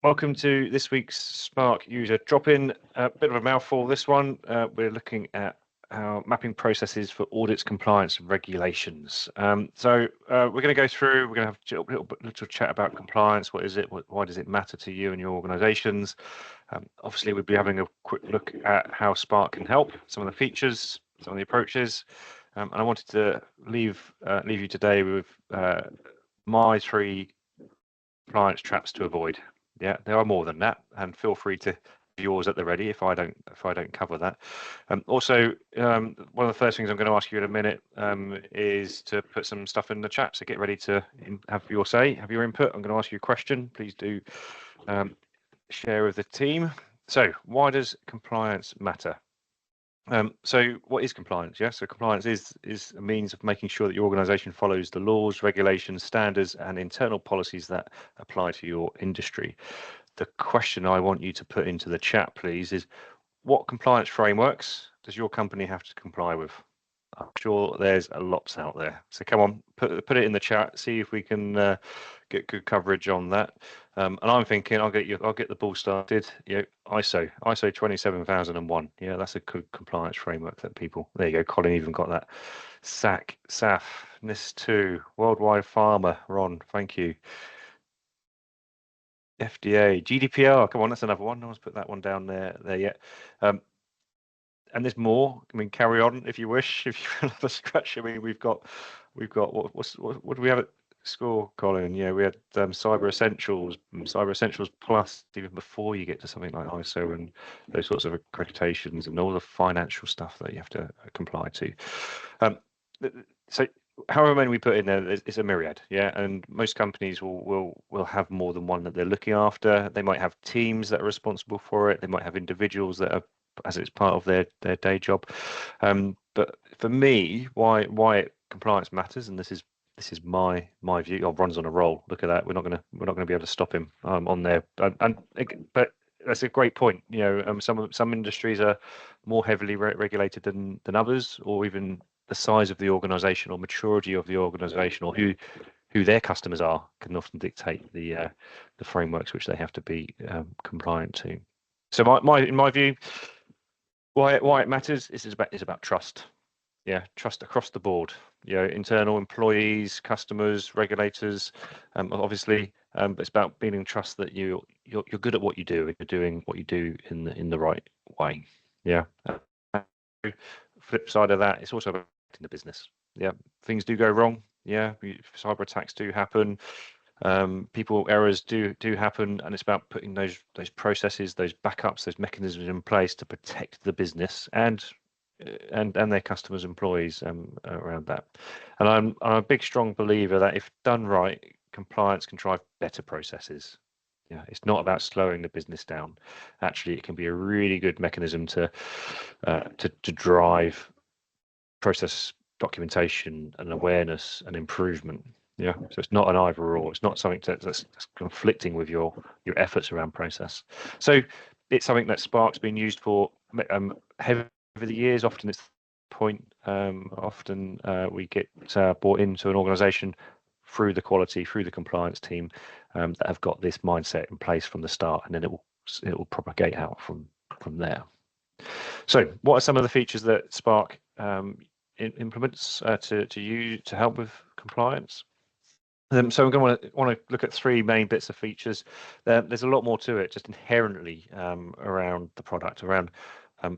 Welcome to this week's Spark user drop-in. A bit of a mouthful, this one. We're looking at our mapping processes for audits, compliance, and regulations. We're going to go through, we're going to have a little chat about compliance. What is it? Why does it matter to you and your organizations? Obviously, we'll be having a quick look at how Spark can help, some of the features, some of the approaches. And I wanted to leave you today with my 3 compliance traps to avoid. Yeah, there are more than that, and feel free to yours at the ready if I don't cover that. Also, one of the first things I'm going to ask you in a minute is to put some stuff in the chat. So get ready to have your say, have your input. I'm going to ask you a question. Please do share with the team. So, why does compliance matter? So what is compliance? Yeah, so compliance is a means of making sure that your organization follows the laws, regulations, standards, and internal policies that apply to your industry. The question I want you to put into the chat, please, is what compliance frameworks does your company have to comply with? I'm sure there's a lots out there. So come on, put it in the chat. See if we can get good coverage on that. And I'm thinking I'll get the ball started. ISO 27001. Yeah, that's a good compliance framework that people. There you go. Colin even got that. SAF, NIS2, Worldwide Pharma. Ron, thank you. FDA, GDPR. Come on, that's another one. No one's put that one down there yet. And there's more. I mean, carry on if you wish. If you have a scratch, I mean, we've got what do we have at score, Colin? Yeah, we had Cyber Essentials Plus, even before you get to something like ISO and those sorts of accreditations and all the financial stuff that you have to comply to. So however many we put in there, it's a myriad, yeah. And most companies will have more than one that they're looking after. They might have teams that are responsible for it. They might have individuals that are, as it's part of their day job. But for me, why compliance matters, and this is my view. Oh, Ron's on a roll. Look at that. We're not gonna be able to stop him on there. But that's a great point. You know, some industries are more heavily regulated than others, or even the size of the organisation or maturity of the organisation, or who their customers are, can often dictate the frameworks which they have to be compliant to. So in my view, why it matters is about trust. Yeah, trust across the board. You know, internal employees, customers, regulators. Obviously, but it's about building trust that you're good at what you do and you're doing what you do in the right way. Yeah. Flip side of that, it's also about the business. Yeah, things do go wrong. Yeah, cyber attacks do happen. People errors do happen, and it's about putting those processes, those backups, those mechanisms in place to protect the business and their customers, employees around that. And I'm a big strong believer that if done right, compliance can drive better processes. Yeah, it's not about slowing the business down. Actually, it can be a really good mechanism to drive process documentation and awareness and improvement. Yeah, so it's not an either or. It's not something that's conflicting with your efforts around process. So it's something that Spark's been used for heavily over the years. Often it's the point. Often we get brought into an organisation through the quality, through the compliance team that have got this mindset in place from the start, and then it will propagate out from there. So, what are some of the features that Spark implements to help with compliance? So I'm going to want to look at 3 main bits of features. There's a lot more to it, just inherently around the product, around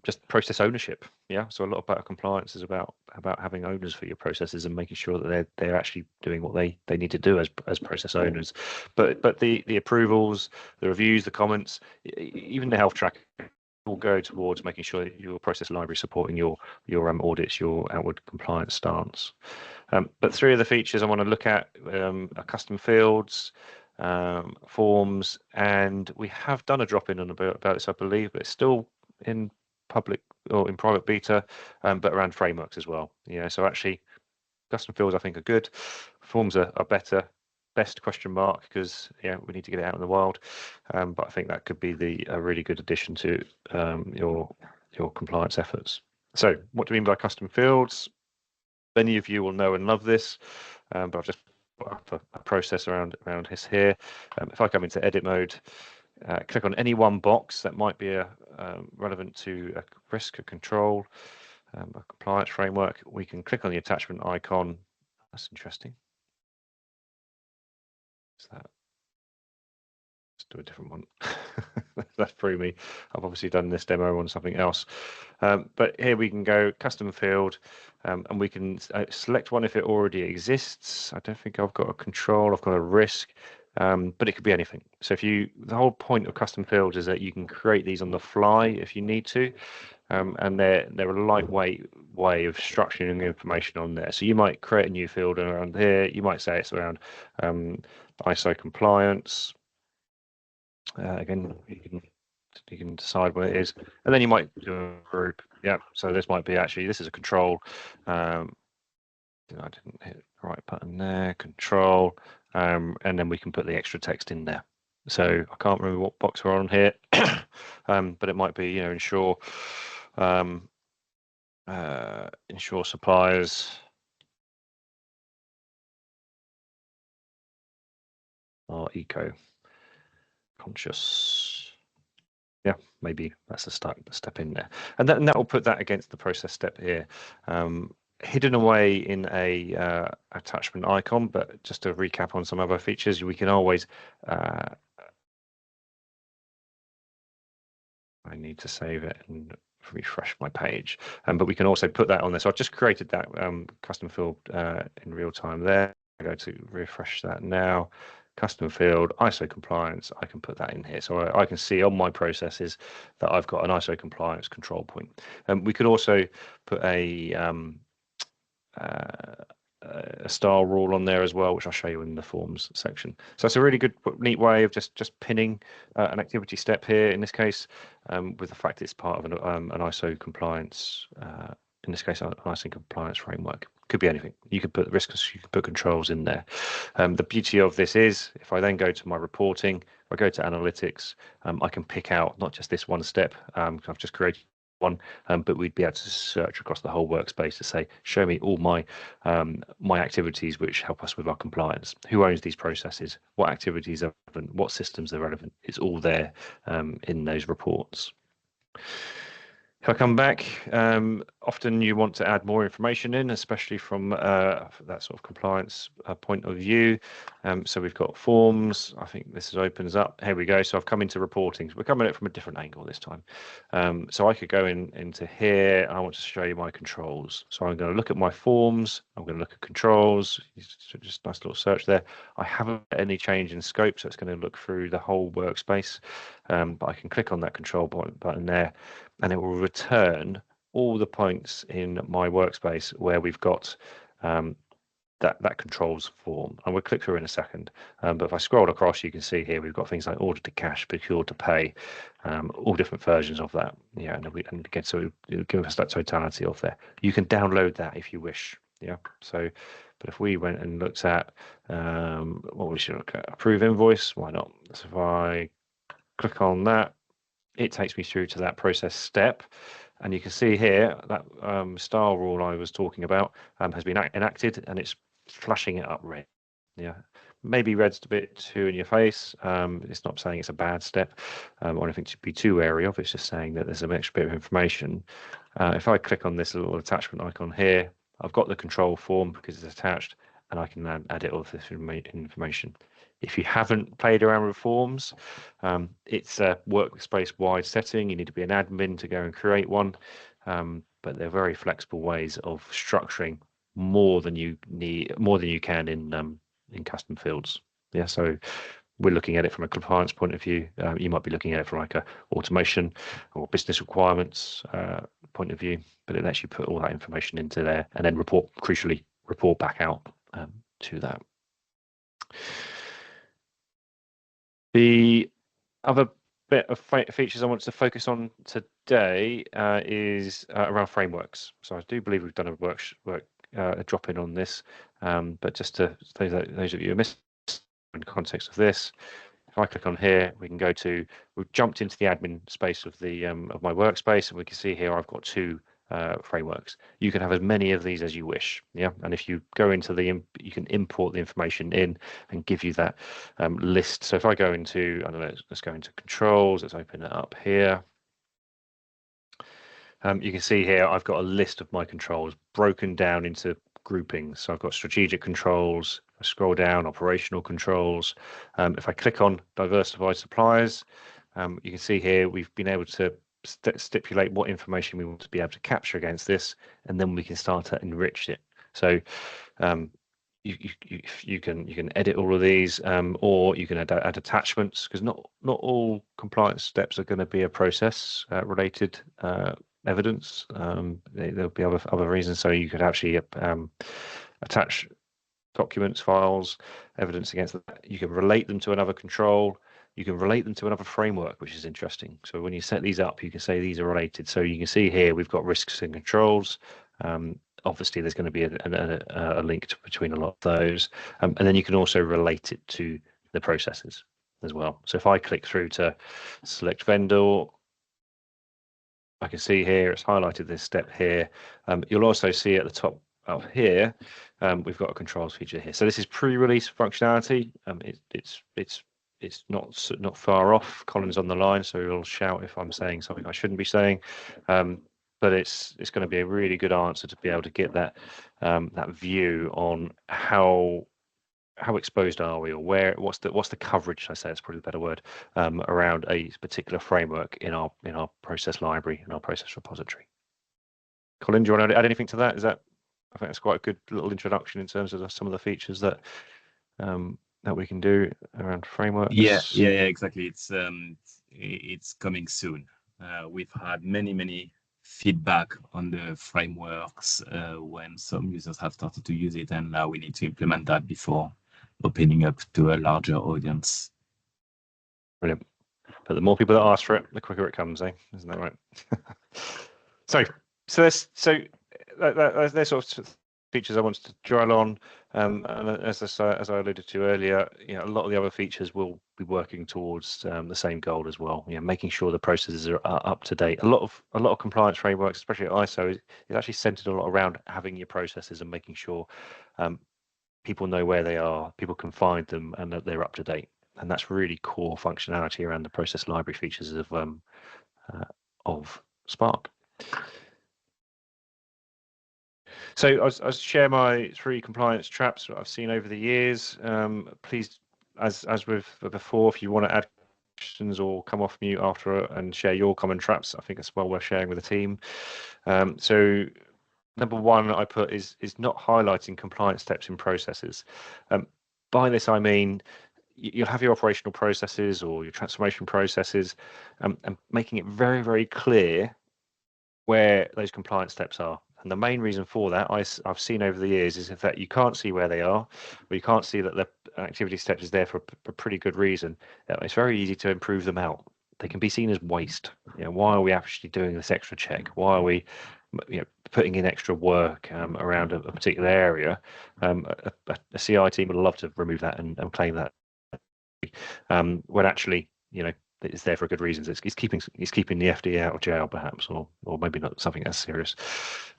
just process ownership. Yeah, so a lot about compliance is about having owners for your processes and making sure that they're actually doing what they need to do as process owners. But the approvals, the reviews, the comments, even the health track will go towards making sure that your process library is supporting your audits, your outward compliance stance. But 3 of the features I want to look at are custom fields, forms, and we have done a drop-in on about this, I believe, but it's still in public or in private beta, but around frameworks as well. Yeah, so actually custom fields I think are good. Forms are better. Best question mark, because we need to get it out in the wild, but I think that could be a really good addition to your compliance efforts. So what do we mean by custom fields? Many of you will know and love this, but I've just put up a process around this here. If I come into edit mode, click on any one box that might be relevant to a risk, a control, a compliance framework. We can click on the attachment icon. That's interesting. Is that? Let's do a different one. That threw me. I've obviously done this demo on something else. But here we can go custom field, and we can select one if it already exists. I don't think I've got a control, I've got a risk, but it could be anything. So the whole point of custom fields is that you can create these on the fly if you need to. And they're a lightweight way of structuring information on there. So you might create a new field around here. You might say it's around ISO compliance. Again, you can decide what it is, and then you might do a group. Yeah, so this might be this is a control. I didn't hit the right button there. Control, and then we can put the extra text in there. So I can't remember what box we're on here, but it might be ensure suppliers are eco conscious. Yeah, maybe that's the step in there, and that will put that against the process step here, hidden away in a attachment icon. But just to recap on some other features, we can always I need to save it and refresh my page, but we can also put that on there. So I've just created that custom field in real time there. I go to refresh that now. Custom field, ISO compliance, I can put that in here. So I can see on my processes that I've got an ISO compliance control point. We could also put a style rule on there as well, which I'll show you in the forms section. So it's a really good, neat way of just pinning an activity step here, in this case, with the fact it's part of an ISO compliance, in this case, an ISO compliance framework. Could be anything. You could put risks, you could put controls in there. The beauty of this is, if I then go to my reporting, if I go to analytics, I can pick out not just this one step, I've just created one, but we'd be able to search across the whole workspace to say, show me all my my activities which help us with our compliance. Who owns these processes? What activities are relevant? What systems are relevant? It's all there in those reports. If I come back, often you want to add more information in, especially from that sort of compliance point of view. So we've got forms. I think this opens up. Here we go. So I've come into reporting. So we're coming at it from a different angle this time. So I could go into here, and I want to show you my controls. So I'm going to look at my forms. I'm going to look at controls. Just a nice little search there. I haven't got any change in scope, so it's going to look through the whole workspace. But I can click on that control button there, and it will return all the points in my workspace where we've got that controls form. And we'll click through in a second. But if I scroll across, you can see here we've got things like order to cash, procure to pay, all different versions of that. Yeah, and again, so it'll give us that totality of there. You can download that if you wish. Yeah. So, but if we went and looked at what we should look at, approve invoice, why not? So if I click on that, it takes me through to that process step, and you can see here that style rule I was talking about has been enacted, and it's flashing it up red. Yeah, maybe red's a bit too in your face. It's not saying it's a bad step or anything to be too wary of. It's just saying that there's an extra bit of information. If I click on this little attachment icon here, I've got the control form because it's attached, and I can then add it all this information. If you haven't played around with forms, it's a workspace-wide setting. You need to be an admin to go and create one, but they're very flexible ways of structuring more than you can in custom fields. Yeah, so we're looking at it from a compliance point of view. You might be looking at it from like a automation or business requirements point of view, but it lets you put all that information into there and then crucially report back out to that. The other bit of features I want to focus on today is around frameworks. So I do believe we've done a drop-in on this, but just to those of you who missed in the context of this, if I click on here, we've jumped into the admin space of the of my workspace, and we can see here I've got two frameworks. You can have as many of these as you wish. Yeah, and if you go into you can import the information in and give you that list. So if I go into, I don't know, let's go into controls. Let's open it up here. You can see here I've got a list of my controls broken down into groupings. So I've got strategic controls. I scroll down, operational controls. If I click on diversified suppliers, you can see here we've been able to stipulate what information we want to be able to capture against this, and then we can start to enrich it. So you can edit all of these, or you can add attachments, because not all compliance steps are going to be a process related evidence. There'll be other reasons. So you could actually attach documents, files, evidence against that. You can relate them to another control. You can relate them to another framework, which is interesting. So when you set these up, you can say these are related. So you can see here we've got risks and controls. Obviously, there's going to be a link between a lot of those. And then you can also relate it to the processes as well. So if I click through to select vendor, I can see here it's highlighted this step here. You'll also see at the top up here, we've got a controls feature here. So this is pre-release functionality. It's not far off. Colin's on the line, so he'll shout if I'm saying something I shouldn't be saying. But it's going to be a really good answer to be able to get that that view on how exposed are we, or what's the coverage, I say it's probably a better word, around a particular framework in our process library, in our process repository. Colin, do you want to add anything to that? I think that's quite a good little introduction in terms of some of the features that that we can do around frameworks. Yeah, exactly. It's coming soon. We've had many feedback on the frameworks when some users have started to use it, and now we need to implement that before opening up to a larger audience. Brilliant. But the more people that ask for it, the quicker it comes, isn't that right? so there's sort of features I wanted to drill on. And as I alluded to earlier, a lot of the other features will be working towards the same goal as well. Making sure the processes are up to date. A lot of compliance frameworks, especially at ISO, is actually centered a lot around having your processes and making sure people know where they are, people can find them, and that they're up to date. And that's really core functionality around the process library features of Spark. So I'll share my 3 compliance traps that I've seen over the years. Please, as with before, if you want to add questions or come off mute after and share your common traps, I think it's well worth sharing with the team. So number 1 I put is not highlighting compliance steps in processes. By this I mean you'll have your operational processes or your transformation processes, and making it very, very clear where those compliance steps are. And the main reason for that I've seen over the years is that you can't see where they are, or you can't see that the activity steps is there for a pretty good reason. It's very easy to improve them out. They can be seen as waste. Why are we actually doing this extra check? Why are we putting in extra work around a particular area? A CI team would love to remove that and claim that, when actually it's there for good reasons. It's keeping the FD out of jail, perhaps, or maybe not something as serious.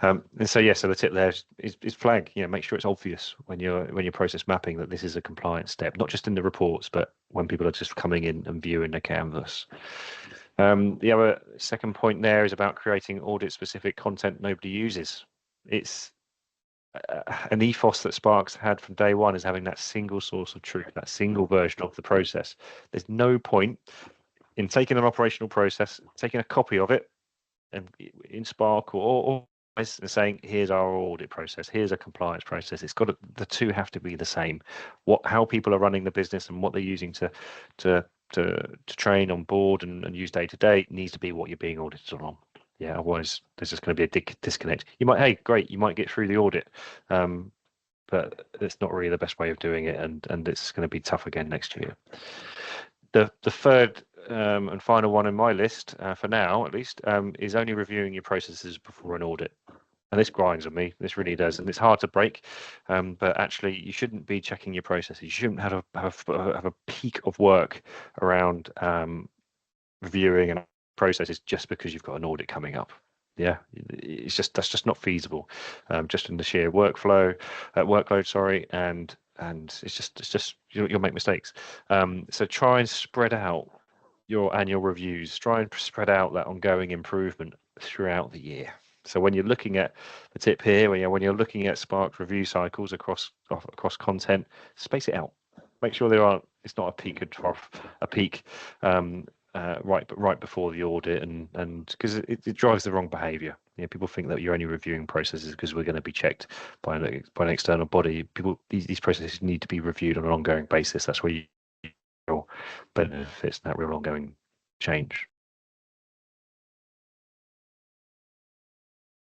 And so the tip there is flag. Make sure it's obvious when you're process mapping that this is a compliance step, not just in the reports, but when people are just coming in and viewing the canvas. The other second point there is about creating audit-specific content nobody uses. It's an ethos that Spark's had from day one, is having that single source of truth, that single version of the process. There's no point in taking an operational process, taking a copy of it, and in Spark or saying, here's our audit process, here's a compliance process. The two have to be the same. How people are running the business and what they're using to train on board and use day to day needs to be what you're being audited on. Otherwise there's just going to be a disconnect. You might get through the audit, but it's not really the best way of doing it, and it's going to be tough again next year. The third and final one in my list, for now at least, is only reviewing your processes before an audit. And this grinds on me. This really does, and it's hard to break. But actually, you shouldn't be checking your processes. You shouldn't have a peak of work around reviewing and processes just because you've got an audit coming up. Yeah, that's just not feasible, just in the sheer workload. Sorry, and it's just you'll make mistakes. So try and spread out your annual reviews. Try and spread out that ongoing improvement throughout the year. So when you're looking at the tip here, when you're looking at Spark review cycles across content, space it out. Make sure it's not a peak of trough, a peak right before the audit, and because it drives the wrong behaviour. People think that you're only reviewing processes because we're going to be checked by an external body. These processes need to be reviewed on an ongoing basis. That's where you benefits that real ongoing change.